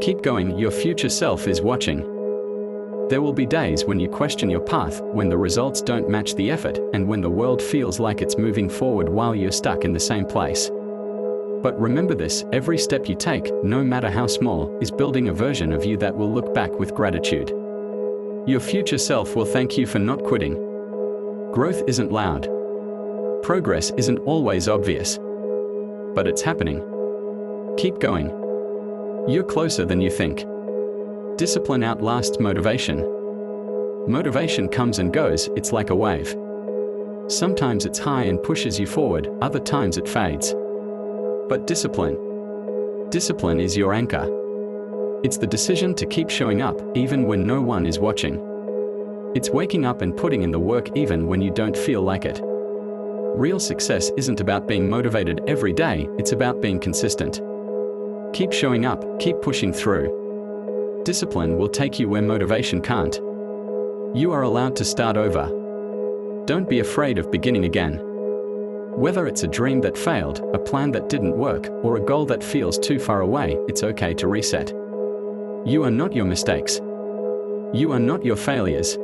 Keep going, your future self is watching. There will be days when you question your path, when the results don't match the effort, and when the world feels like it's moving forward while you're stuck in the same place. But remember this, every step you take, no matter how small, is building a version of you that will look back with gratitude. Your future self will thank you for not quitting. Growth isn't loud. Progress isn't always obvious. But it's happening. Keep going. You're closer than you think. Discipline outlasts motivation. Motivation comes and goes, it's like a wave. Sometimes it's high and pushes you forward, other times it fades. But discipline is your anchor. It's the decision to keep showing up, even when no one is watching. It's waking up and putting in the work even when you don't feel like it. Real success isn't about being motivated every day, it's about being consistent. Keep showing up, keep pushing through. Discipline will take you where motivation can't. You are allowed to start over. Don't be afraid of beginning again. Whether it's a dream that failed, a plan that didn't work, or a goal that feels too far away, it's okay to reset. You are not your mistakes. You are not your failures.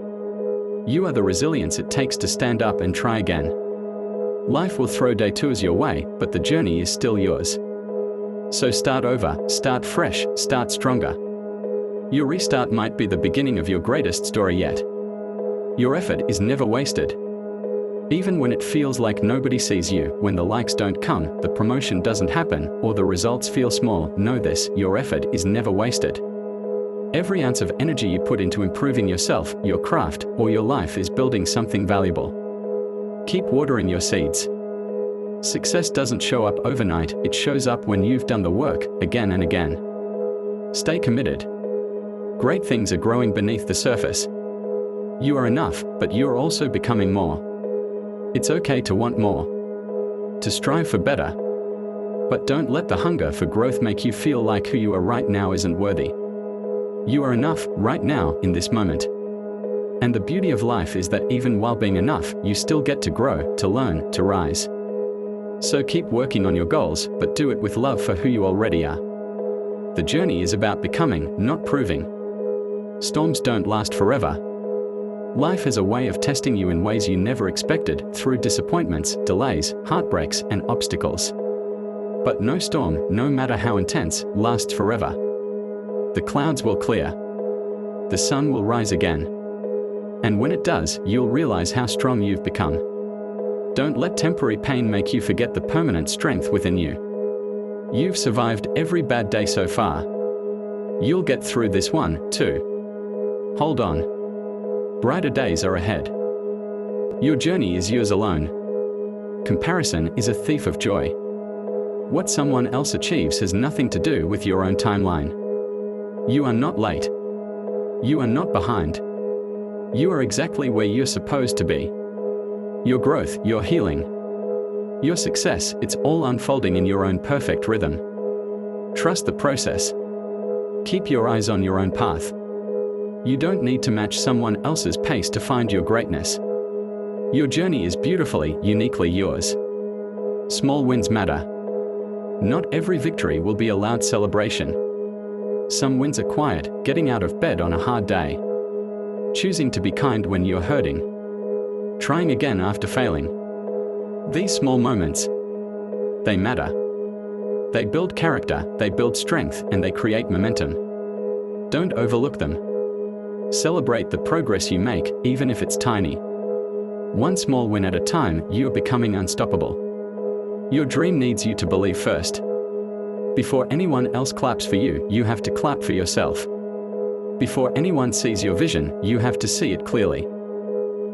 You are the resilience it takes to stand up and try again. Life will throw detours your way, but the journey is still yours. So start over, start fresh, start stronger. Your restart might be the beginning of your greatest story yet. Your effort is never wasted. Even when it feels like nobody sees you, when the likes don't come, the promotion doesn't happen, or the results feel small, know this, your effort is never wasted. Every ounce of energy you put into improving yourself, your craft, or your life is building something valuable. Keep watering your seeds. Success doesn't show up overnight, it shows up when you've done the work, again and again. Stay committed. Great things are growing beneath the surface. You are enough, but you're also becoming more. It's okay to want more. To strive for better. But don't let the hunger for growth make you feel like who you are right now isn't worthy. You are enough, right now, in this moment. And the beauty of life is that even while being enough, you still get to grow, to learn, to rise. So keep working on your goals, but do it with love for who you already are. The journey is about becoming, not proving. Storms don't last forever. Life is a way of testing you in ways you never expected, through disappointments, delays, heartbreaks, and obstacles. But no storm, no matter how intense, lasts forever. The clouds will clear. The sun will rise again. And when it does, you'll realize how strong you've become. Don't let temporary pain make you forget the permanent strength within you. You've survived every bad day so far. You'll get through this one, too. Hold on. Brighter days are ahead. Your journey is yours alone. Comparison is a thief of joy. What someone else achieves has nothing to do with your own timeline. You are not late. You are not behind. You are exactly where you're supposed to be. Your growth, your healing, your success, it's all unfolding in your own perfect rhythm. Trust the process. Keep your eyes on your own path. You don't need to match someone else's pace to find your greatness. Your journey is beautifully, uniquely yours. Small wins matter. Not every victory will be a loud celebration. Some wins are quiet, getting out of bed on a hard day. Choosing to be kind when you're hurting. Trying again after failing. These small moments, they matter. They build character, they build strength, and they create momentum. Don't overlook them. Celebrate the progress you make, even if it's tiny. One small win at a time, you're becoming unstoppable. Your dream needs you to believe first. Before anyone else claps for you, you have to clap for yourself. Before anyone sees your vision, you have to see it clearly.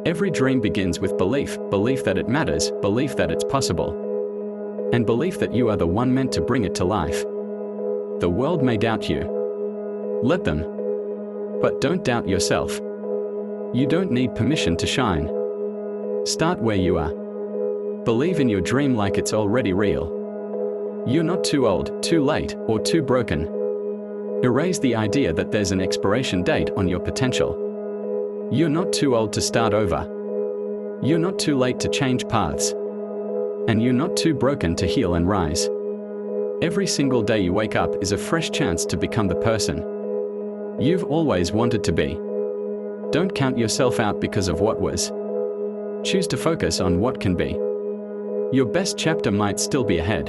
Every dream begins with belief, belief that it matters, belief that it's possible. And belief that you are the one meant to bring it to life. The world may doubt you. Let them. But don't doubt yourself. You don't need permission to shine. Start where you are. Believe in your dream like it's already real. You're not too old, too late, or too broken. Erase the idea that there's an expiration date on your potential. You're not too old to start over. You're not too late to change paths. And you're not too broken to heal and rise. Every single day you wake up is a fresh chance to become the person you've always wanted to be. Don't count yourself out because of what was. Choose to focus on what can be. Your best chapter might still be ahead.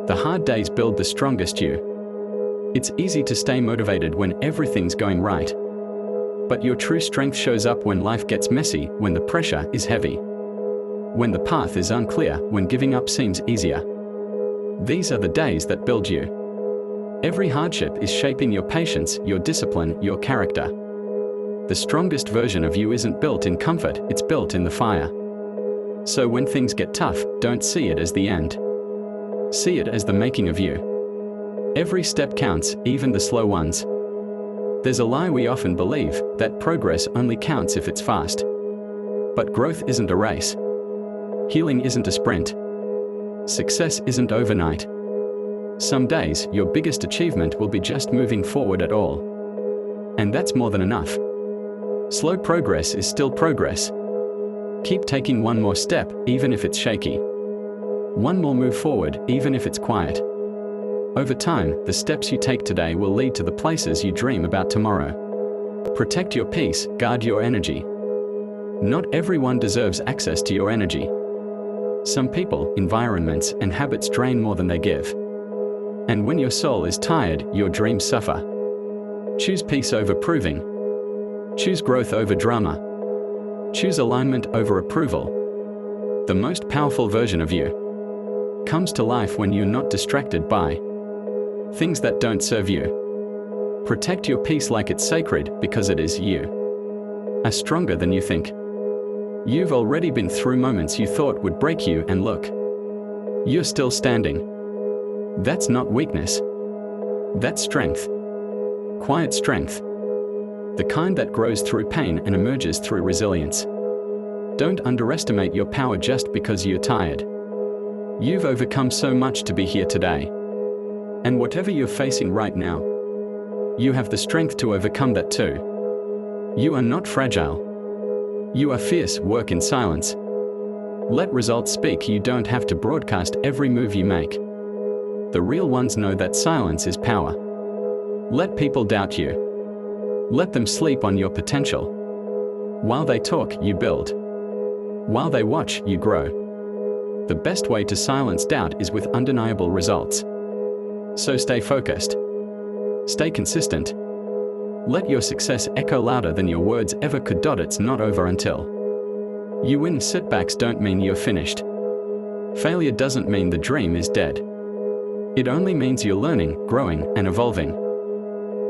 The hard days build the strongest you. It's easy to stay motivated when everything's going right. But your true strength shows up when life gets messy, when the pressure is heavy, when the path is unclear, when giving up seems easier. These are the days that build you. Every hardship is shaping your patience, your discipline, your character. The strongest version of you isn't built in comfort, it's built in the fire. So when things get tough, don't see it as the end. See it as the making of you. Every step counts, even the slow ones. There's a lie we often believe, that progress only counts if it's fast. But growth isn't a race. Healing isn't a sprint. Success isn't overnight. Some days, your biggest achievement will be just moving forward at all. And that's more than enough. Slow progress is still progress. Keep taking one more step, even if it's shaky. One more move forward, even if it's quiet. Over time, the steps you take today will lead to the places you dream about tomorrow. Protect your peace, guard your energy. Not everyone deserves access to your energy. Some people, environments, and habits drain more than they give. And when your soul is tired, your dreams suffer. Choose peace over proving. Choose growth over drama. Choose alignment over approval. The most powerful version of you comes to life when you're not distracted by things that don't serve you. Protect your peace like it's sacred, because it is. You are stronger than you think. You've already been through moments you thought would break you, and look, you're still standing. That's not weakness. That's strength. Quiet strength. The kind that grows through pain and emerges through resilience. Don't underestimate your power just because you're tired. You've overcome so much to be here today. And whatever you're facing right now, you have the strength to overcome that too. You are not fragile. You are fierce. Work in silence. Let results speak. You don't have to broadcast every move you make. The real ones know that silence is power. Let people doubt you. Let them sleep on your potential. While they talk, you build. While they watch, you grow. The best way to silence doubt is with undeniable results. So stay focused. Stay consistent. Let your success echo louder than your words ever could. It's not over until you win. Setbacks don't mean you're finished. Failure doesn't mean the dream is dead. It only means you're learning, growing, and evolving.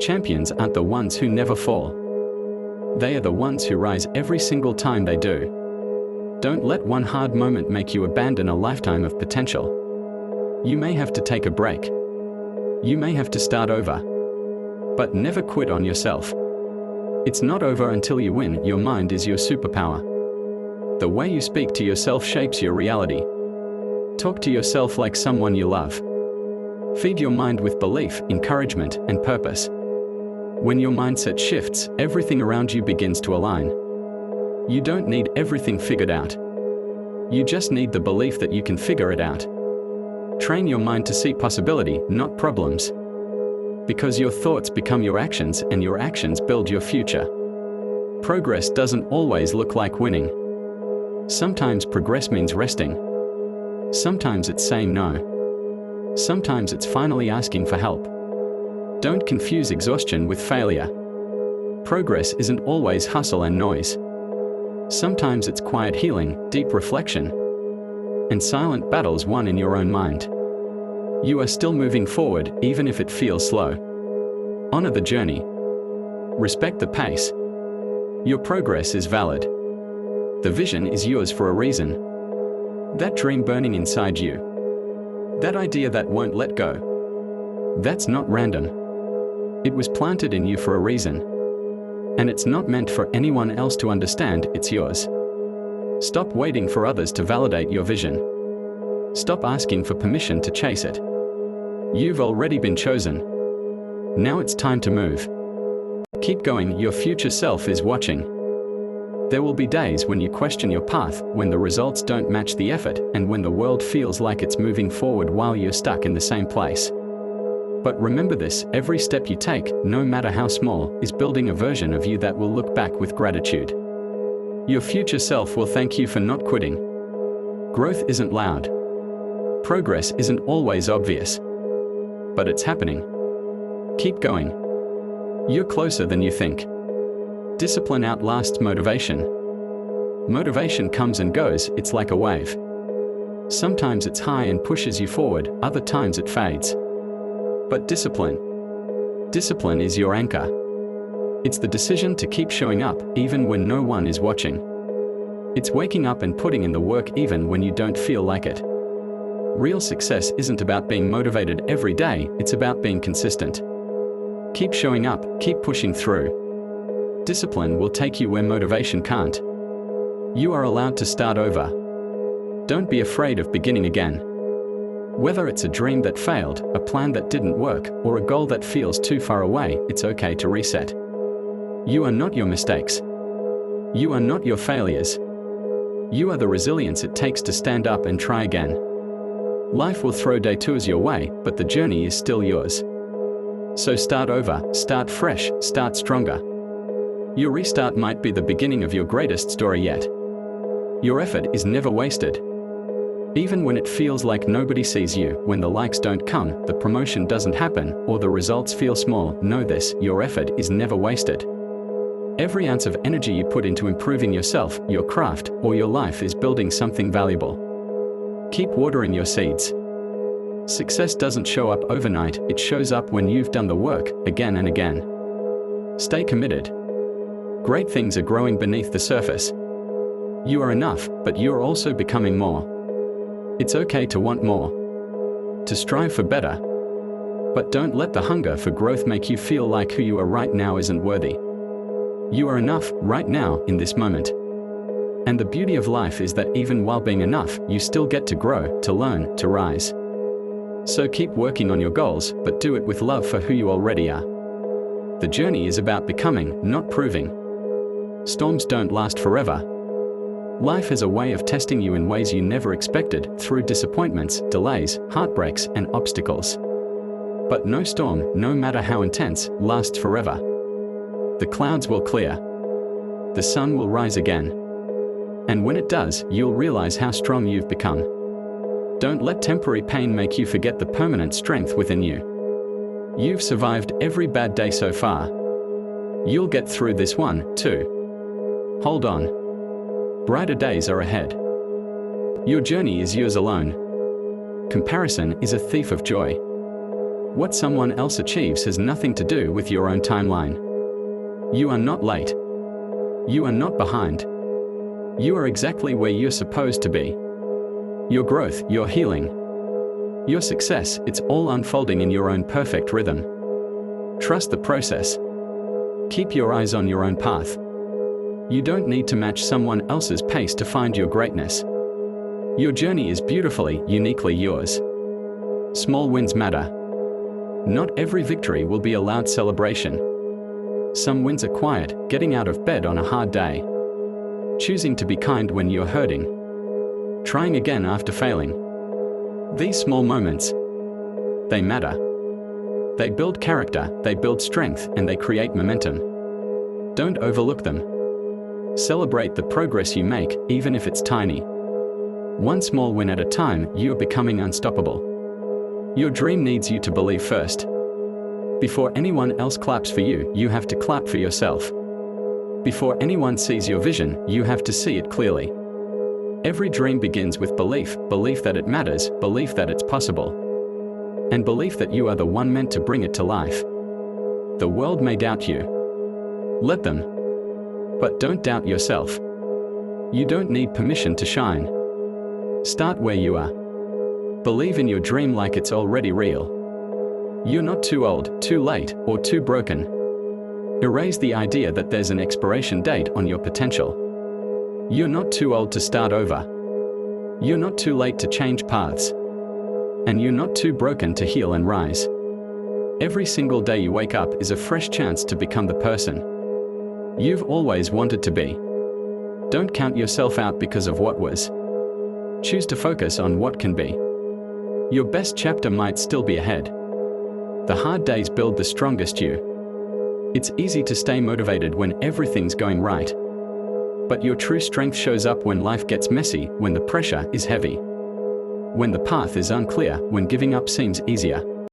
Champions aren't the ones who never fall. They are the ones who rise every single time they do. Don't let one hard moment make you abandon a lifetime of potential. You may have to take a break. You may have to start over. But never quit on yourself. It's not over until you win. Your mind is your superpower. The way you speak to yourself shapes your reality. Talk to yourself like someone you love. Feed your mind with belief, encouragement, and purpose. When your mindset shifts, everything around you begins to align. You don't need everything figured out. You just need the belief that you can figure it out. Train your mind to see possibility, not problems. Because your thoughts become your actions, and your actions build your future. Progress doesn't always look like winning. Sometimes progress means resting. Sometimes it's saying no. Sometimes it's finally asking for help. Don't confuse exhaustion with failure. Progress isn't always hustle and noise. Sometimes it's quiet healing, deep reflection, and silent battles won in your own mind. You are still moving forward, even if it feels slow. Honor the journey. Respect the pace. Your progress is valid. The vision is yours for a reason. That dream burning inside you. That idea that won't let go. That's not random. It was planted in you for a reason. And it's not meant for anyone else to understand, it's yours. Stop waiting for others to validate your vision. Stop asking for permission to chase it. You've already been chosen. Now it's time to move. Keep going, your future self is watching. There will be days when you question your path, when the results don't match the effort, and when the world feels like it's moving forward while you're stuck in the same place. But remember this, every step you take, no matter how small, is building a version of you that will look back with gratitude. Your future self will thank you for not quitting. Growth isn't loud. Progress isn't always obvious. But it's happening. Keep going. You're closer than you think. Discipline outlasts motivation. Motivation comes and goes, it's like a wave. Sometimes it's high and pushes you forward, other times it fades. But discipline is your anchor. It's the decision to keep showing up, even when no one is watching. It's waking up and putting in the work even when you don't feel like it. Real success isn't about being motivated every day, it's about being consistent. Keep showing up, keep pushing through. Discipline will take you where motivation can't. You are allowed to start over. Don't be afraid of beginning again. Whether it's a dream that failed, a plan that didn't work, or a goal that feels too far away, it's okay to reset. You are not your mistakes. You are not your failures. You are the resilience it takes to stand up and try again. Life will throw detours your way, but the journey is still yours. So start over, start fresh, start stronger. Your restart might be the beginning of your greatest story yet. Your effort is never wasted. Even when it feels like nobody sees you, when the likes don't come, the promotion doesn't happen, or the results feel small, know this, your effort is never wasted. Every ounce of energy you put into improving yourself, your craft, or your life is building something valuable. Keep watering your seeds. Success doesn't show up overnight, it shows up when you've done the work, again and again. Stay committed. Great things are growing beneath the surface. You are enough, but you're also becoming more. It's okay to want more. To strive for better. But don't let the hunger for growth make you feel like who you are right now isn't worthy. You are enough, right now, in this moment. And the beauty of life is that even while being enough, you still get to grow, to learn, to rise. So keep working on your goals, but do it with love for who you already are. The journey is about becoming, not proving. Storms don't last forever. Life is a way of testing you in ways you never expected, through disappointments, delays, heartbreaks, and obstacles. But no storm, no matter how intense, lasts forever. The clouds will clear. The sun will rise again. And when it does, you'll realize how strong you've become. Don't let temporary pain make you forget the permanent strength within you. You've survived every bad day so far. You'll get through this one, too. Hold on. Brighter days are ahead. Your journey is yours alone. Comparison is a thief of joy. What someone else achieves has nothing to do with your own timeline. You are not late. You are not behind. You are exactly where you're supposed to be. Your growth, your healing, your success, it's all unfolding in your own perfect rhythm. Trust the process. Keep your eyes on your own path. You don't need to match someone else's pace to find your greatness. Your journey is beautifully, uniquely yours. Small wins matter. Not every victory will be a loud celebration. Some wins are quiet, getting out of bed on a hard day. Choosing to be kind when you're hurting. Trying again after failing. These small moments, they matter. They build character, they build strength, and they create momentum. Don't overlook them. Celebrate the progress you make, even if it's tiny. One small win at a time, you are becoming unstoppable. Your dream needs you to believe first. Before anyone else claps for you, you have to clap for yourself. Before anyone sees your vision, you have to see it clearly. Every dream begins with belief, belief that it matters, belief that it's possible. And belief that you are the one meant to bring it to life. The world may doubt you. Let them. But don't doubt yourself. You don't need permission to shine. Start where you are. Believe in your dream like it's already real. You're not too old, too late, or too broken. Erase the idea that there's an expiration date on your potential. You're not too old to start over. You're not too late to change paths. And you're not too broken to heal and rise. Every single day you wake up is a fresh chance to become the person you've always wanted to be. Don't count yourself out because of what was. Choose to focus on what can be. Your best chapter might still be ahead. The hard days build the strongest you. It's easy to stay motivated when everything's going right. But your true strength shows up when life gets messy, when the pressure is heavy, when the path is unclear, when giving up seems easier.